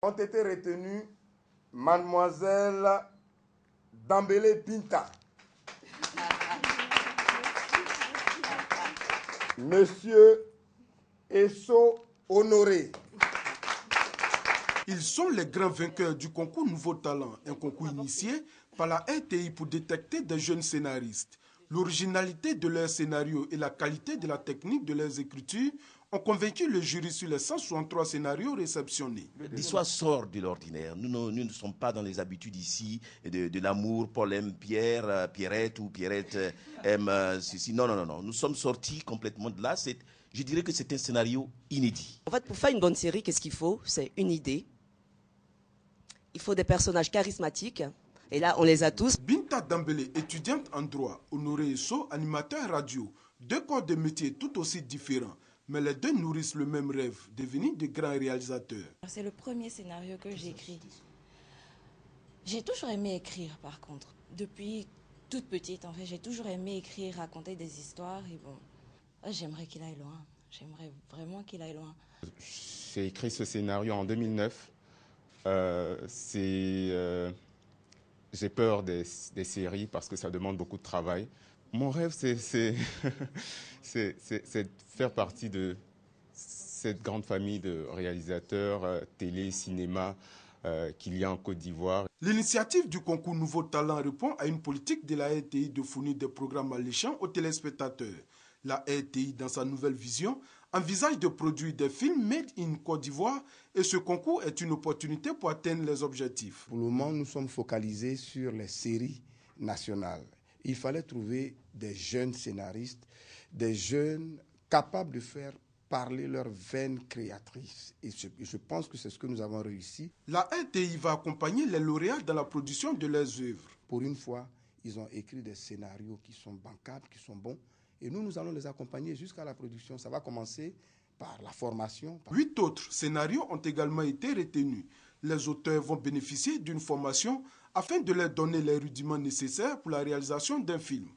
Ont été retenus Mademoiselle Dambélé Binta, Monsieur Esso Honoré. Ils sont les grands vainqueurs du concours Nouveau Talent, un concours initié par la RTI pour détecter des jeunes scénaristes. L'originalité de leurs scénarios et la qualité de la technique de leurs écritures ont convaincu le jury sur les 163 scénarios réceptionnés. L'histoire sort de l'ordinaire. Nous ne sommes pas dans les habitudes ici de l'amour. Paul aime Pierre, Pierrette ou Pierrette aime ceci. Non. Nous sommes sortis complètement de là. Je dirais que c'est un scénario inédit. En fait, pour faire une bonne série, qu'est-ce qu'il faut? C'est une idée. Il faut des personnages charismatiques. Et là, on les a tous. Binta Dambélé, étudiante en droit, Honoré Esso, animateur radio. Deux corps de métier tout aussi différents. Mais les deux nourrissent le même rêve, devenir de grands réalisateurs. C'est le premier scénario que j'écris. J'ai toujours aimé écrire, par contre. Depuis toute petite, en fait, j'ai toujours aimé écrire, raconter des histoires. Et bon, j'aimerais qu'il aille loin. J'aimerais vraiment qu'il aille loin. J'ai écrit ce scénario en 2009. J'ai peur des séries parce que ça demande beaucoup de travail. Mon rêve, c'est de faire partie de cette grande famille de réalisateurs télé, cinéma qu'il y a en Côte d'Ivoire. L'initiative du concours Nouveau Talent répond à une politique de la RTI de fournir des programmes alléchants aux téléspectateurs. La RTI, dans sa nouvelle vision, envisage de produire des films made in Côte d'Ivoire et ce concours est une opportunité pour atteindre les objectifs. Pour le moment, nous sommes focalisés sur les séries nationales. Il fallait trouver des jeunes scénaristes, des jeunes capables de faire parler leur veine créatrice. Et je pense que c'est ce que nous avons réussi. La RTI va accompagner les lauréats dans la production de leurs œuvres. Pour une fois, ils ont écrit des scénarios qui sont bancables, qui sont bons. Et nous allons les accompagner jusqu'à la production. Ça va commencer par la formation. 8 autres scénarios ont également été retenus. Les auteurs vont bénéficier d'une formation afin de leur donner les rudiments nécessaires pour la réalisation d'un film.